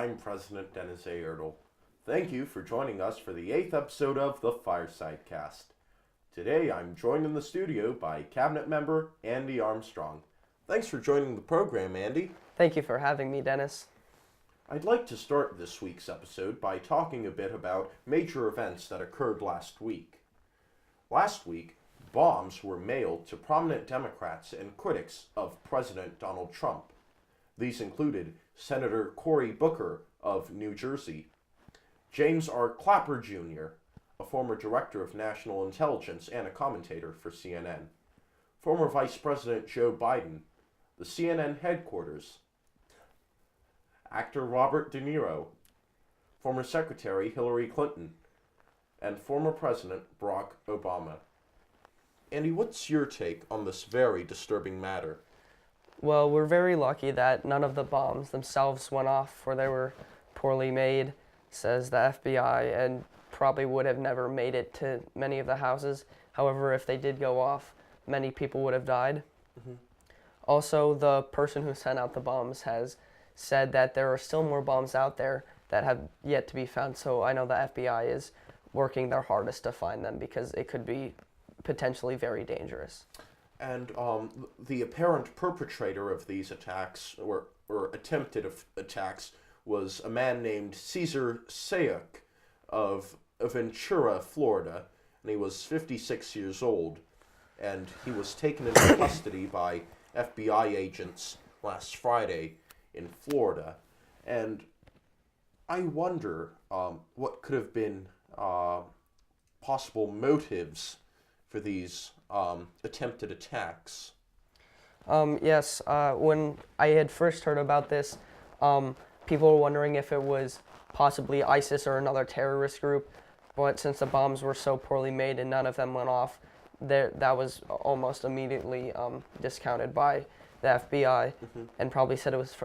I'm President Deniz A. Erdal. Thank you for joining us for the 8th episode of the Fireside Cast. Today I'm joined in the studio by Cabinet Member Andy Armstrong. Thanks for joining the program, Andy. Thank you for having me, Dennis. I'd like to start this week's episode by talking a bit about major events that occurred last week. Last week, bombs were mailed to prominent Democrats and critics of President Donald Trump. These included Senator Cory Booker of New Jersey, James R. Clapper Jr., a former director of national intelligence and a commentator for CNN, former Vice President Joe Biden, the CNN headquarters, actor Robert De Niro, former Secretary Hillary Clinton, and former President Barack Obama. Andy, what's your take on this very disturbing matter? Well, we're very lucky that none of the bombs themselves went off or they were poorly made, says the FBI, and probably would have never made it to many of the houses. However, if they did go off, many people would have died. Mm-hmm. Also, the person who sent out the bombs has said that there are still more bombs out there that have yet to be found, so I know the FBI is working their hardest to find them because it could be potentially very dangerous. And the apparent perpetrator of these attacks, or attempted attacks, was a man named Cesar Sayuk of Ventura, Florida, and he was 56 years old, and he was taken into custody by FBI agents last Friday in Florida. And I wonder what could have been possible motives for these attempted attacks. Yes, when I had first heard about this, people were wondering if it was possibly ISIS or another terrorist group, but since the bombs were so poorly made and none of them went off, that was almost immediately discounted by the FBI, and probably said it was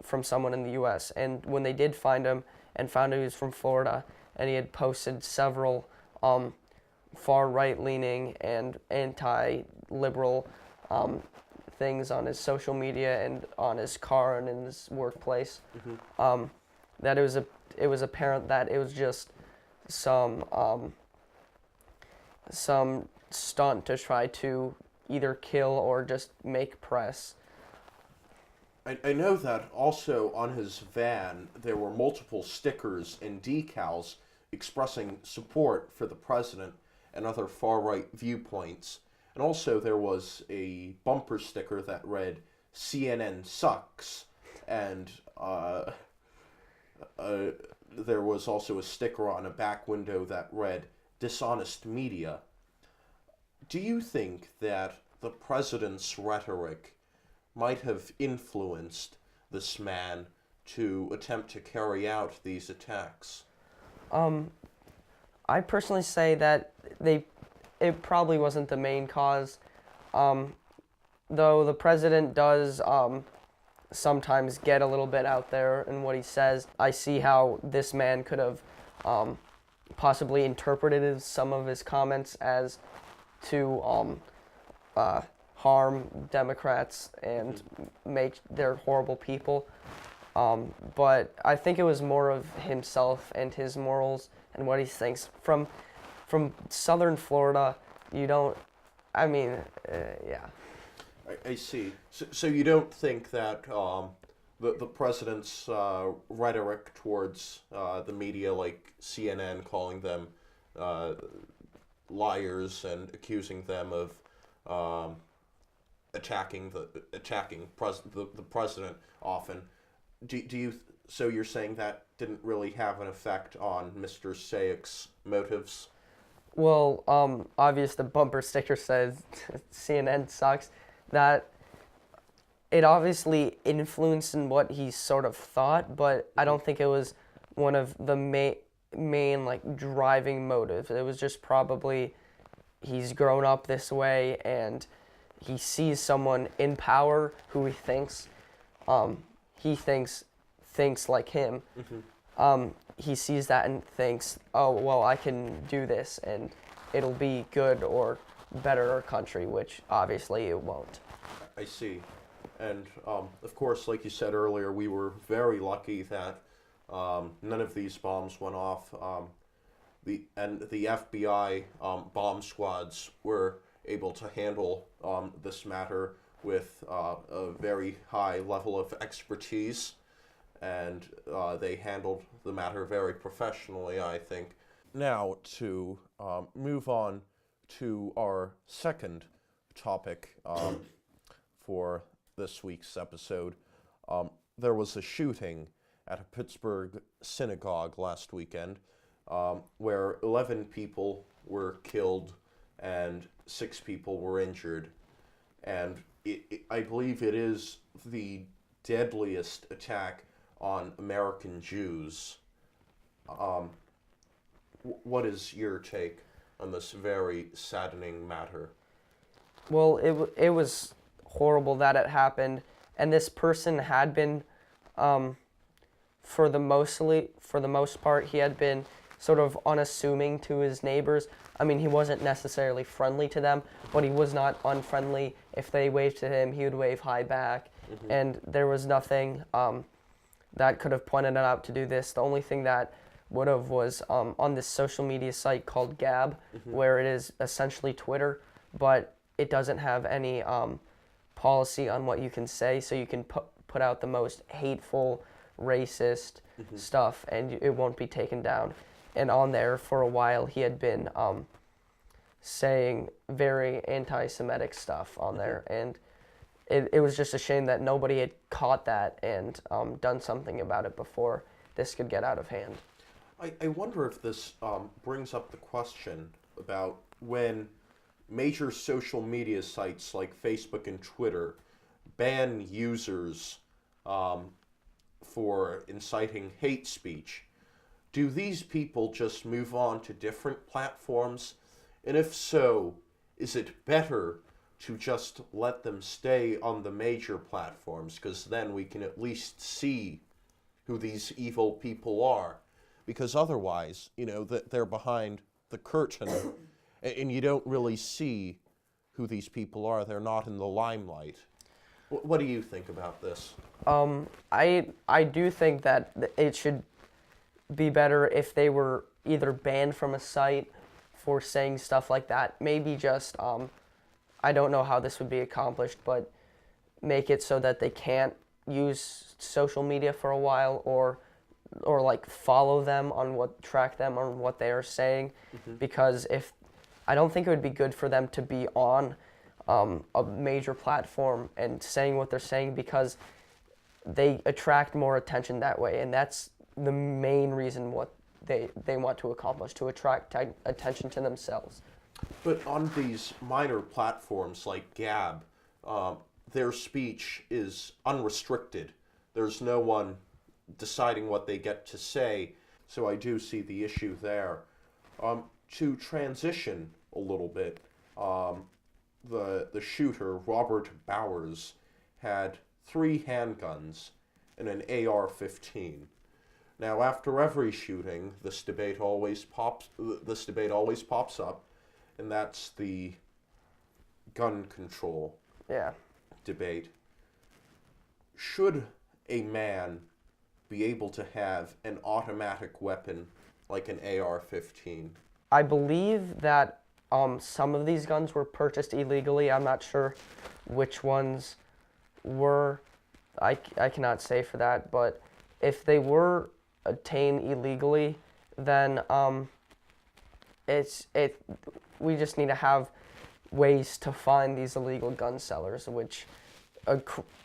from someone in the U.S. And when they did find him and found he was from Florida, and he had posted several far right-leaning and anti-liberal things on his social media and on his car and in his workplace, that it was apparent that it was just some stunt to try to either kill or just make press. I know that also on his van there were multiple stickers and decals expressing support for the president and other far-right viewpoints. And also there was a bumper sticker that read, "CNN sucks," and there was also a sticker on a back window that read, "Dishonest media." Do you think that the president's rhetoric might have influenced this man to attempt to carry out these attacks? I personally say that it probably wasn't the main cause, though the president does sometimes get a little bit out there in what he says. I see how this man could have possibly interpreted some of his comments as to harm Democrats and make their horrible people. But I think it was more of himself and his morals and what he thinks. From southern Florida, yeah. I see. So you don't think that the president's rhetoric towards the media, like CNN, calling them liars and accusing them of attacking the president often, do you? So you're saying that didn't really have an effect on Mr. Sayek's motives? Well, obvious the bumper sticker says CNN sucks. That it obviously influenced in what he sort of thought, but I don't think it was one of the main like driving motives. It was just probably he's grown up this way and he sees someone in power who he thinks like him. He sees that and thinks, oh, well, I can do this and it'll be good or better our country, which obviously it won't. I see. And of course, like you said earlier, we were very lucky that None of these bombs went off. The FBI bomb squads were able to handle this matter with a very high level of expertise, and they handled the matter very professionally, I think. Now, to move on to our second topic for this week's episode, there was a shooting at a Pittsburgh synagogue last weekend where 11 people were killed and 6 people were injured. And I believe it is the deadliest attack on American Jews. What is your take on this very saddening matter? Well, it was horrible that it happened, and this person had been, for the most part, he had been sort of unassuming to his neighbors. I mean, he wasn't necessarily friendly to them, but he was not unfriendly. If they waved to him, he would wave hi back, and there was nothing that could have pointed it out to do this. The only thing that would have was on this social media site called Gab, where it is essentially Twitter, but it doesn't have any policy on what you can say, so you can put out the most hateful, racist stuff, and it won't be taken down. And on there, for a while, he had been saying very anti-Semitic stuff on there, and it was just a shame that nobody had caught that and done something about it before this could get out of hand. I wonder if this brings up the question about when major social media sites like Facebook and Twitter ban users for inciting hate speech. Do these people just move on to different platforms? And if so, is it better to just let them stay on the major platforms? Because then we can at least see who these evil people are. Because otherwise, they're behind the curtain and you don't really see who these people are. They're not in the limelight. What do you think about this? I do think that it should be better if they were either banned from a site for saying stuff like that. Maybe just, I don't know how this would be accomplished, but make it so that they can't use social media for a while, or like follow them track them on what they are saying, because I don't think it would be good for them to be on a major platform and saying what they're saying, because they attract more attention that way, and that's the main reason what they want to accomplish, to attract attention to themselves. But on these minor platforms like Gab, their speech is unrestricted. There's no one deciding what they get to say, so I do see the issue there. To transition a little bit, the shooter, Robert Bowers, had 3 handguns and an AR-15. Now, after every shooting, this debate always pops up, and that's the gun control debate. Should a man be able to have an automatic weapon like an AR-15? I believe that some of these guns were purchased illegally. I'm not sure which ones were. I cannot say for that, but if they were obtained illegally, then we just need to have ways to find these illegal gun sellers, which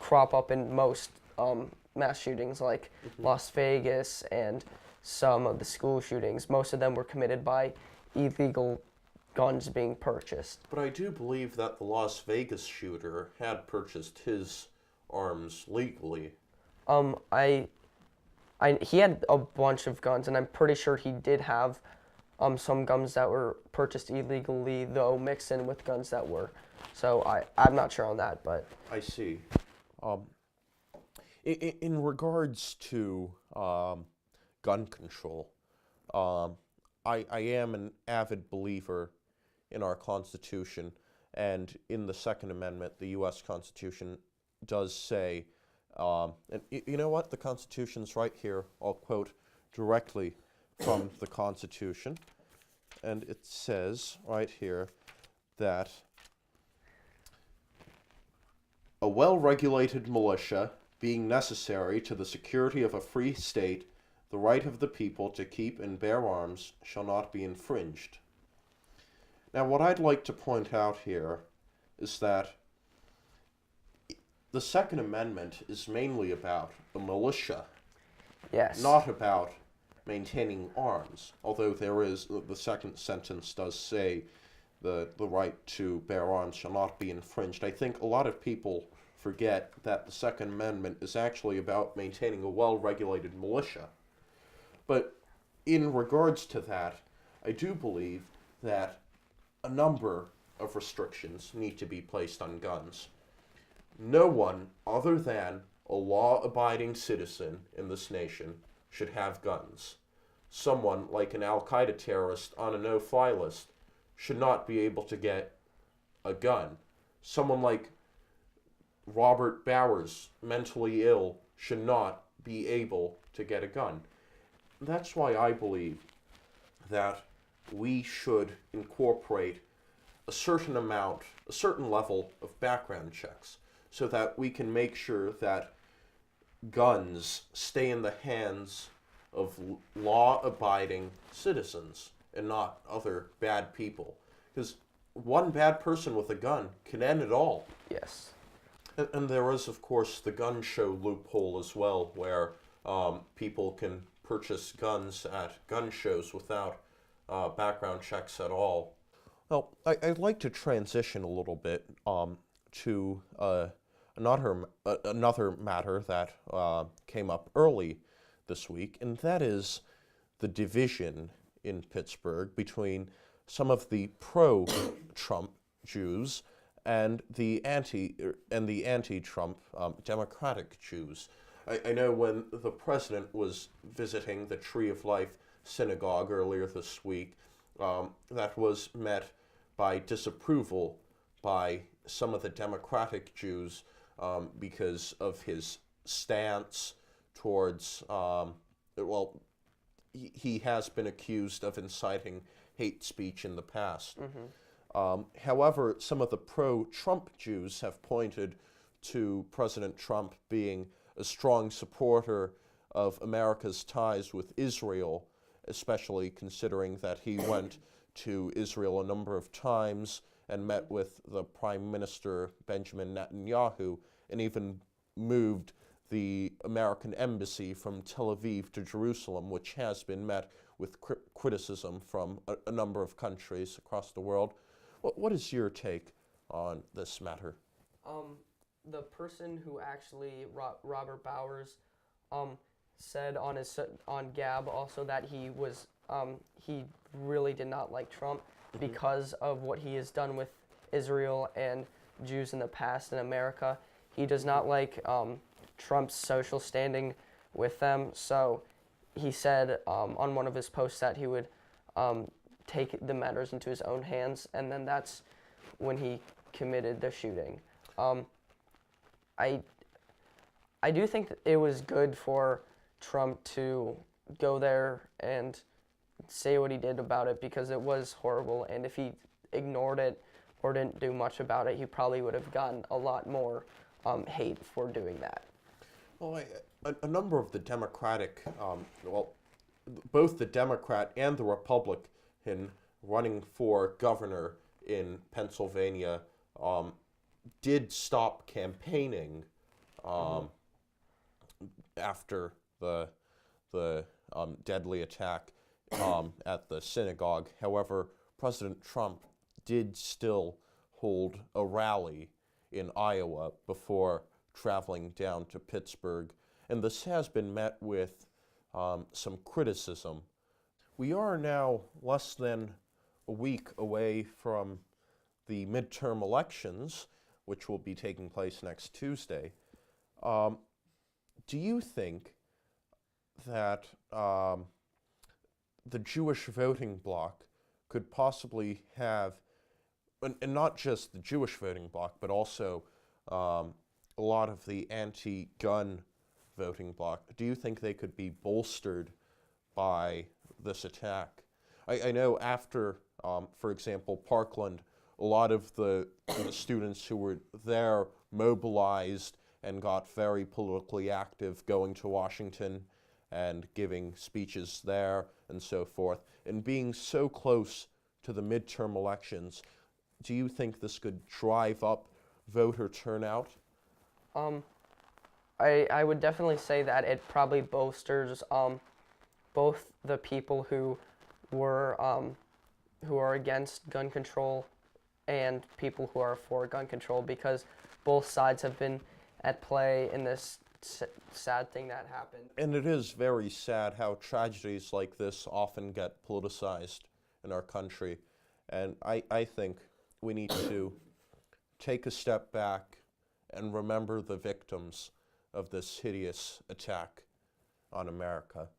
crop up in most mass shootings, like Las Vegas and some of the school shootings. Most of them were committed by illegal guns being purchased. But I do believe that the Las Vegas shooter had purchased his arms legally. He had a bunch of guns, and I'm pretty sure he did have some guns that were purchased illegally, though mixed in with guns that were. So I'm not sure on that, but... I see. In regards to gun control, I am an avid believer in our Constitution, and in the Second Amendment, the U.S. Constitution does say And you know what? The Constitution's right here. I'll quote directly from the Constitution. And it says right here that a well-regulated militia being necessary to the security of a free state, the right of the people to keep and bear arms shall not be infringed. Now, what I'd like to point out here is that the Second Amendment is mainly about a militia, Yes. not about maintaining arms, although there is, the second sentence does say the right to bear arms shall not be infringed. I think a lot of people forget that the Second Amendment is actually about maintaining a well-regulated militia. But in regards to that, I do believe that a number of restrictions need to be placed on guns. No one other than a law-abiding citizen in this nation should have guns. Someone like an Al-Qaeda terrorist on a no-fly list should not be able to get a gun. Someone like Robert Bowers, mentally ill, should not be able to get a gun. That's why I believe that we should incorporate a certain level of background checks so that we can make sure that guns stay in the hands of law-abiding citizens and not other bad people. Because one bad person with a gun can end it all. Yes. And there is, of course, the gun show loophole as well, where people can purchase guns at gun shows without background checks at all. Well, I'd like to transition a little bit to another matter that came up early this week, and that is the division in Pittsburgh between some of the pro-Trump Jews and the anti-Trump Democratic Jews. I know when the president was visiting the Tree of Life Synagogue earlier this week, that was met by disapproval by some of the Democratic Jews because of his stance towards, he has been accused of inciting hate speech in the past. However, some of the pro-Trump Jews have pointed to President Trump being a strong supporter of America's ties with Israel, especially considering that he went to Israel a number of times and met with the Prime Minister Benjamin Netanyahu and even moved the American embassy from Tel Aviv to Jerusalem, which has been met with criticism from a number of countries across the world. What is your take on this matter? The person who actually, Robert Bowers, said on Gab also that he really did not like Trump because of what he has done with Israel and Jews in the past in America. He does not like Trump's social standing with them, so he said on one of his posts that he would take the matters into his own hands, and then that's when he committed the shooting. I do think that it was good for Trump to go there and say what he did about it because it was horrible, and if he ignored it or didn't do much about it, he probably would have gotten a lot more hate for doing that. Well, a number of the Democratic, both the Democrat and the Republican running for governor in Pennsylvania did stop campaigning after the deadly attack at the synagogue. However, President Trump did still hold a rally in Iowa before traveling down to Pittsburgh, and this has been met with some criticism. We are now less than a week away from the midterm elections, which will be taking place next Tuesday. Do you think that the Jewish voting bloc could possibly have, and not just the Jewish voting bloc, but also a a lot of the anti-gun voting bloc, do you think they could be bolstered by this attack? I know after, for example, Parkland, a lot of the students who were there mobilized and got very politically active, going to Washington and giving speeches there and so forth. And being so close to the midterm elections, do you think this could drive up voter turnout? I would definitely say that it probably bolsters both the people who are against gun control and people who are for gun control, because both sides have been at play in this sad thing that happened. And it is very sad how tragedies like this often get politicized in our country. And I think we need to take a step back and remember the victims of this hideous attack on America.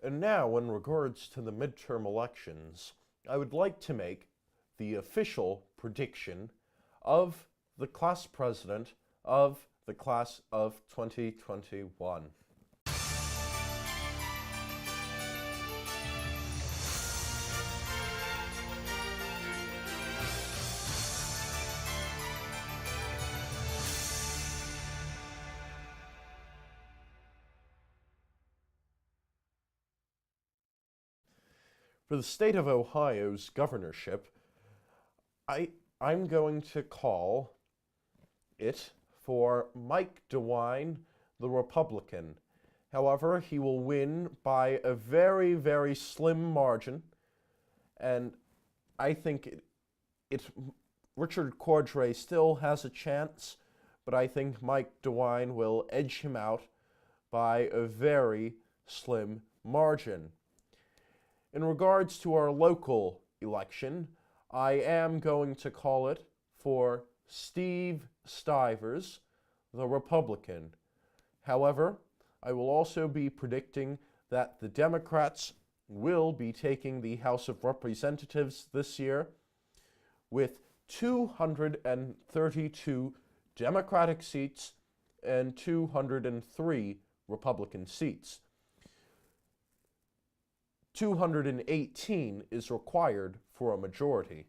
And now, in regards to the midterm elections, I would like to make the official prediction of the class president of the class of 2021. For the state of Ohio's governorship, I'm going to call it for Mike DeWine, the Republican. However, he will win by a very, very slim margin, and I think Richard Cordray still has a chance, but I think Mike DeWine will edge him out by a very slim margin. In regards to our local election, I am going to call it for Steve Stivers, the Republican. However, I will also be predicting that the Democrats will be taking the House of Representatives this year with 232 Democratic seats and 203 Republican seats. 218 is required for a majority.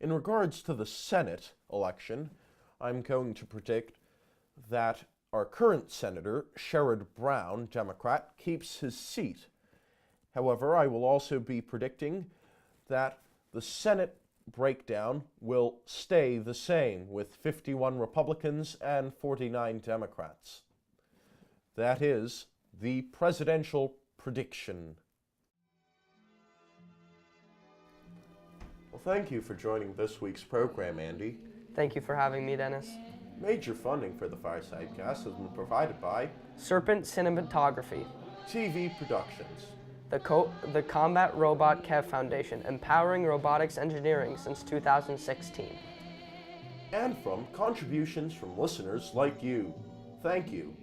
In regards to the Senate election, I'm going to predict that our current Senator, Sherrod Brown, Democrat, keeps his seat. However, I will also be predicting that the Senate breakdown will stay the same, with 51 Republicans and 49 Democrats. That is the presidential prediction. Well, thank you for joining this week's program, Andy. Thank you for having me, Dennis. Major funding for the Fireside Cast has been provided by Serpent Cinematography, TV Productions, the Combat Robot Kev Foundation, empowering robotics engineering since 2016. and from contributions from listeners like you. Thank you.